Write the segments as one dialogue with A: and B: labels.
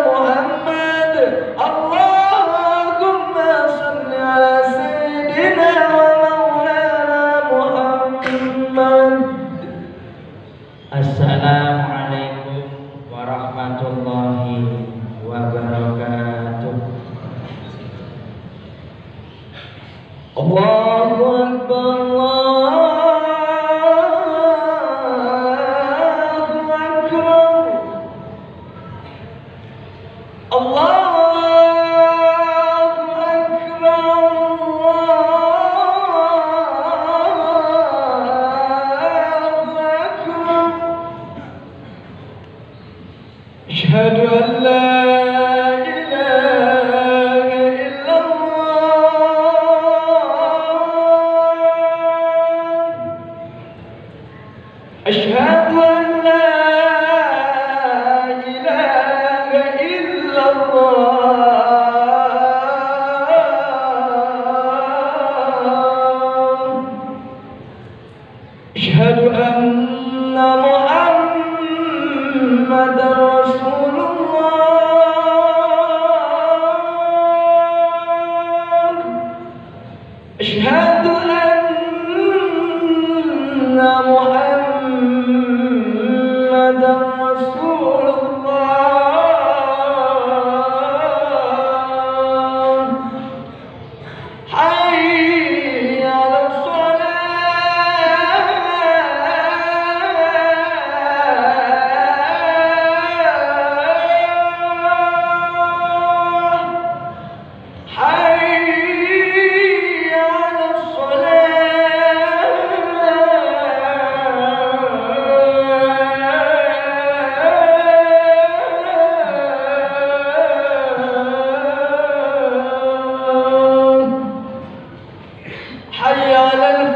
A: محمد اللهم صل على سيدنا ومولانا محمد.
B: Assalamualaikum warahmatullahi wabarakatuh.
A: Allahu Akbar, أشهد أن لا إله إلا الله أشهد أن لا إله إلا الله أشهد أن محمد رسول الله أشهد أن محمد رسول الله حي على حي على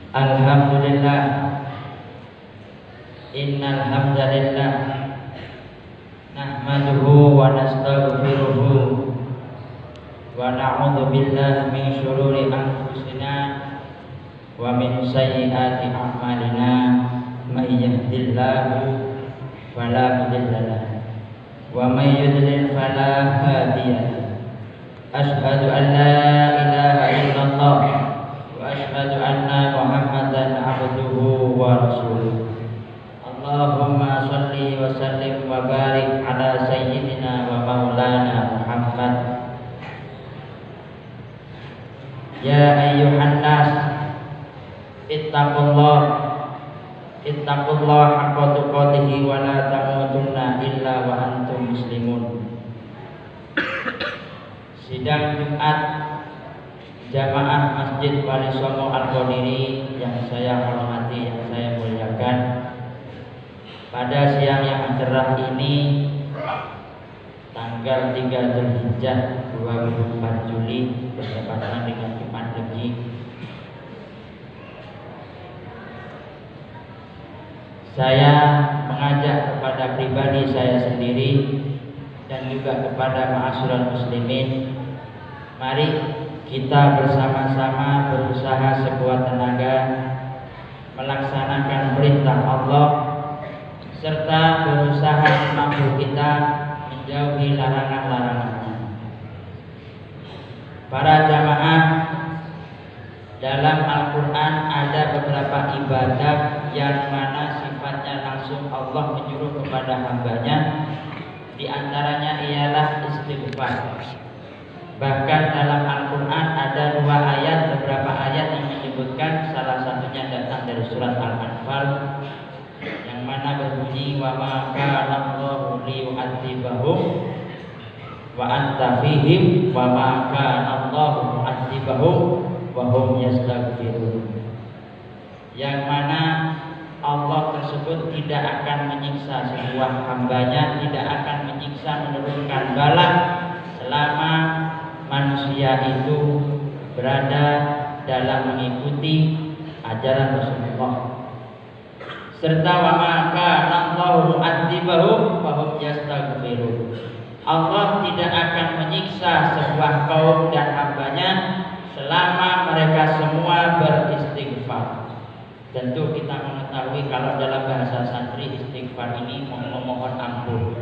B: Alhamdulillah, innal hamdalillah nahmaduhu wa nastaghfiruhu wa na'udzu billahi min syururi anfusina wa min sayyiati a'malina may yahdihillahu fala mudilla lahu wa may yudlil fala hadiya lahu. Asyhadu an la ilaha illallah wa asyhadu anna Muhammadan abduhu wa rasuluh. Allahumma shalli wa sallim wa barik ala sayyidina wa maulana Muhammad. Ya ayyuhan nas ittaqullah haqqa tuqatih wa la tamutunna illa wa antum muslimun. Sidang Jumat Jamaah Masjid Wali Songo Al-Qadiri yang saya hormati, yang saya muliakan, pada siang yang cerah ini tanggal 3 Zulhijjah 24 Juli bertepatan dengan Jumat Legi, saya mengajak kepada pribadi saya sendiri dan juga kepada ma'asyiral muslimin, mari kita bersama-sama berusaha sekuat tenaga melaksanakan perintah Allah serta berusaha semampu kita menjauhi larangan-larangannya. Para jamaah, dalam Al-Quran ada beberapa ibadah yang mana sifatnya langsung Allah menyuruh kepada hambanya. Di antaranya ialah istighfar. Bahkan dalam Al-Quran ada beberapa ayat yang menyebutkan, salah satunya datang dari surat Al-Anfal yang mana berbunyi wa ma kana Allahu liyu'adzibahum wa anta fihim wa ma kana Allahu mu'adzibahum wa hum yastaghfirun. Yang mana Allah tersebut tidak akan menyiksa sebuah hambanya, tidak akan menyiksa menurunkan bala selama manusia itu berada dalam mengikuti ajaran Rasulullah. Serta wa maka Allahu mu'adzibahum wa hum yastaghfirun. Allah tidak akan menyiksa sebuah kaum dan hambanya selama mereka semua beristighfar. Tentu kita mengetahui kalau dalam bahasa santri istighfar ini memohon ampun.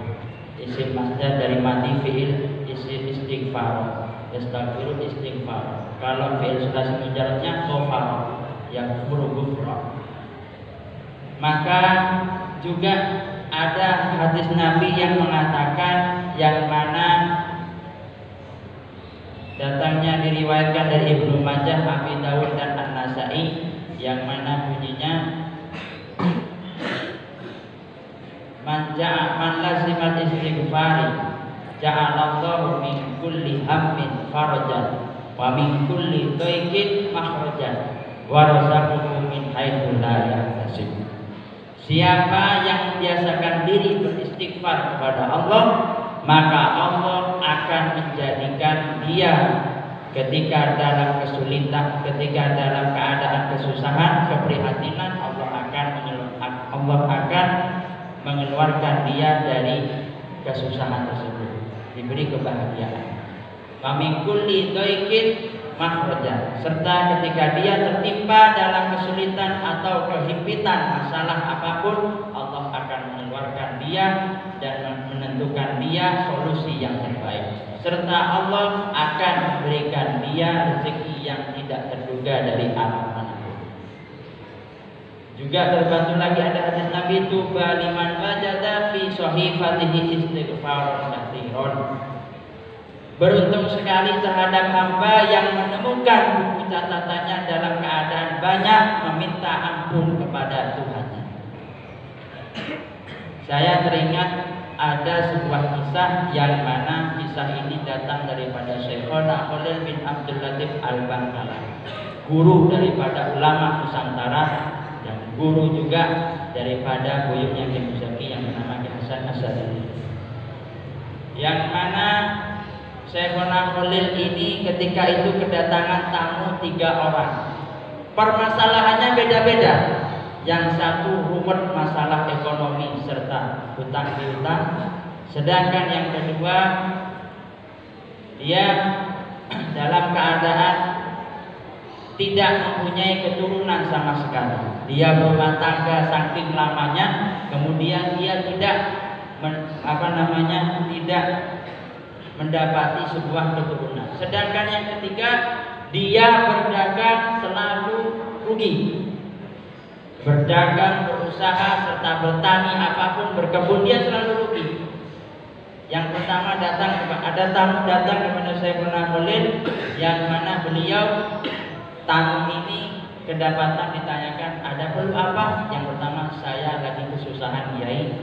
B: Isim masdar dari mati fi'il istighfar. Yastaghfirun istighfar. Kalau fi'il sulasi mujarradnya ghafar, yang ghufran. Maka juga ada hadis Nabi yang mengatakan, yang mana datangnya diriwayatkan dari Ibnu Majah, Abi Dawud dan An-Nasa'i, yang mana bunyinya man lazimal istighfari ja'alallahu min kulli hammin farajan wa min kulli dhaiqin makhrajan wa razaqahu min haitsu la yahtasib. Siapa yang membiasakan diri beristighfar kepada Allah, maka Allah akan menjadikan dia ketika dalam kesulitan, ketika dalam keadaan kesusahan, keprihatinan, Allah akan mengeluarkan dia dari kesusahan tersebut, diberi kebahagiaan. Min kulli dhaiqin makhrajan, serta ketika dia tertimpa dalam kesulitan atau kehimpitan masalah apapun, Allah akan mengeluarkan dia dan menentukan dia solusi yang terbaik. Serta Allah akan memberikan dia rezeki yang tidak terduga dari arah manapun. Juga terbantu lagi ada hadis Nabi, tuba liman wajada fi sahifatihi istighfar katsiran. Beruntung sekali terhadap hamba yang menemukan buku catatannya dalam keadaan banyak meminta ampun kepada Tuhannya. Saya teringat ada sebuah kisah yang mana kisah ini datang daripada Syekhona Khalil bin Abdul Latif Al-Bangkalan, guru daripada ulama Nusantara dan guru juga daripada buyutnya Ki Muzaki yang bernama Ki Hasan Asy'ari. Yang mana Syekhona Khalil ini ketika itu kedatangan tamu 3 orang. Permasalahannya beda-beda. Yang satu rumit masalah ekonomi serta hutang piutang, sedangkan yang kedua dia dalam keadaan tidak mempunyai keturunan sama sekali. Dia berumah tangga saking lamanya, kemudian dia tidak tidak mendapati sebuah keturunan. Sedangkan yang ketiga, dia berdagang selalu rugi. Berdagang, berusaha, serta bertani apapun, berkebun, dia selalu rugi. Yang pertama ada tamu datang kepada Syekhona Khalil, yang mana beliau tamu ini kedapatan ditanyakan, ada perlu apa? Yang pertama, saya lagi kesusahan Kiai.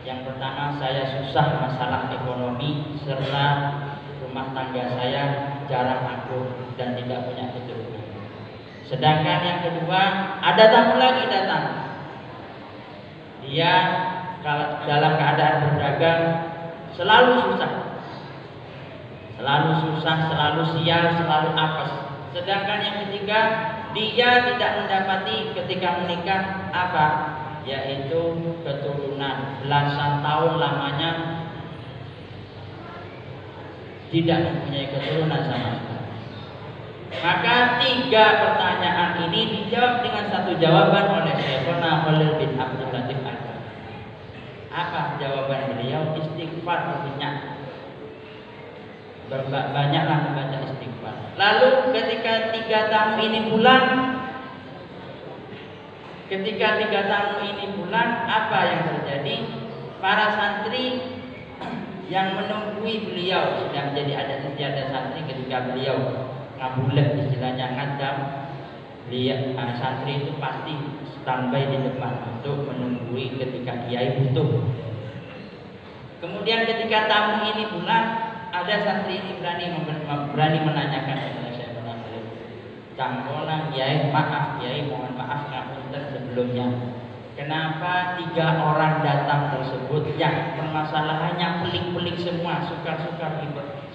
B: Yang pertama, saya susah masalah ekonomi serta rumah tangga saya jarang akur dan tidak punya keturunan. Sedangkan yang kedua, ada tamu lagi datang. Dia kalau dalam keadaan berdagang selalu susah, selalu sial, selalu apes. Sedangkan yang ketiga, dia tidak mendapati ketika menikah apa? Yaitu keturunan. Belasan tahun lamanya tidak mempunyai keturunan sama sekali. Maka 3 pertanyaan ini dijawab dengan satu jawaban oleh Syekhona Khalil bin Abdul Latif Al-Bangkalan. Apa jawaban beliau? Istighfar banyak. Banyaklah membaca istighfar. Lalu ketika 3 tamu ini pulang, Ketika 3 tamu ini pulang, apa yang terjadi? Para santri yang menunggui beliau sudah menjadi adat istiadat santri ketika beliau ngabulet, istilahnya ngadam, beliau santri itu pasti standby di depan untuk menunggui ketika kiai butuh. Kemudian ketika tamu ini pulang, ada santri ini berani menanyakan kepada saya, Cangkolang kiai, maaf kiai, mohon maaf ngapunten sebelumnya. Kenapa 3 orang datang tersebut yang permasalahannya pelik-pelik semua, sukar-sukar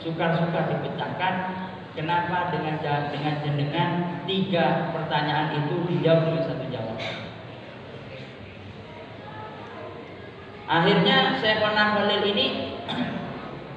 B: dipecahkan? Kenapa dengan jenengan 3 pertanyaan itu dijawab dengan 1 jawaban? Akhirnya Syekhona Khalil ini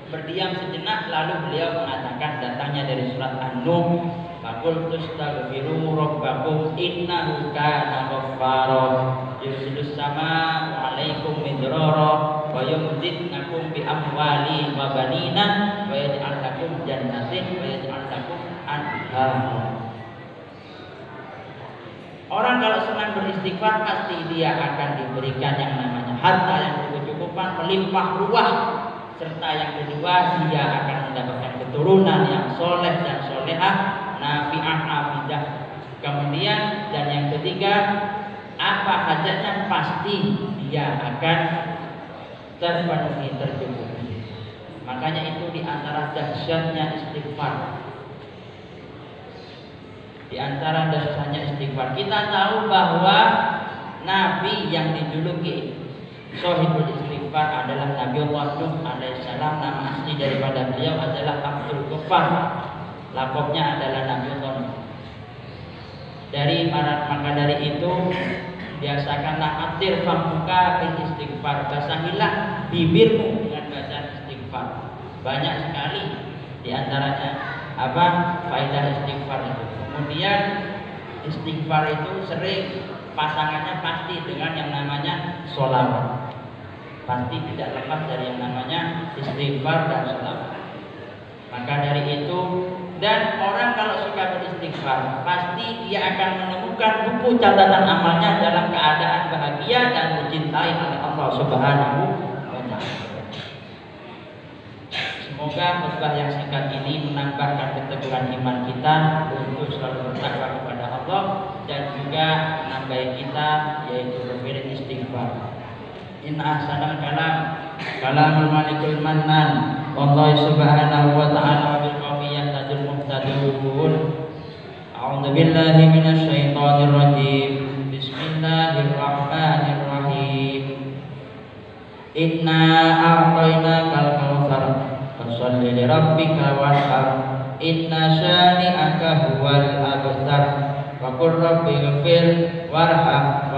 B: berdiam sejenak, lalu beliau mengatakan, datangnya dari surat An-Nur, Faqul tastaghfiru rabbakum innahu kana ghaffara yursilus samaa 'alaikum midrara wa yumdidnakum bi amwalin wa banina wa yaj'al lakum jannatin wa yaj'al lakum anhara. Orang kalau senang beristighfar pasti dia akan diberikan yang namanya harta yang berkecukupan, melimpah ruah, serta yang kedua dia akan mendapatkan keturunan yang soleh dan solehah, nafi'ah abidah. Kemudian dan yang ketiga, apa hajatnya pasti dia akan terpenuhi, tercukupi. Makanya itu diantara dahsyatnya istighfar. Di antara dahsyatnya istighfar, kita tahu bahwa Nabi yang dijuluki Shahibul Istighfar adalah Nabi Allah Nuh alaihissalam. Nama asli daripada beliau adalah Abdul Ghaffar. Lakopnya adalah Nabi Allah Nuh. Maka dari itu biasakanlah atir famuka bil istighfar, basahilah bibirmu dengan bacaan istighfar. Banyak sekali di antaranya faedah istighfar itu. Kemudian istighfar itu sering pasangannya pasti dengan yang namanya sholawat. Pasti tidak lepas dari yang namanya istighfar dan sholawat. Maka dari itu, dan orang kalau suka beristighfar pasti dia akan menemukan buku catatan amalnya dalam keadaan bahagia dan dicintai oleh Allah Subhanahu wa ta'ala. Semoga khutbah yang singkat ini menambahkan keteguhan iman kita untuk selalu bertakwa kepada Allah dan juga menambahi kita yaitu beristighfar. Inna ahsanal kalamul malikul mannan wallahi subhanahu wa ta'ala bil qawmiyyah tadul muhtadun. A'udzu billahi minasy syaithanir rajim. Bismillahirrahmanirrahim. Inna a'tainakal kautsar fasholli li rabbika wanhar inna syani'aka huwal abtar wa qur rabbighfir warham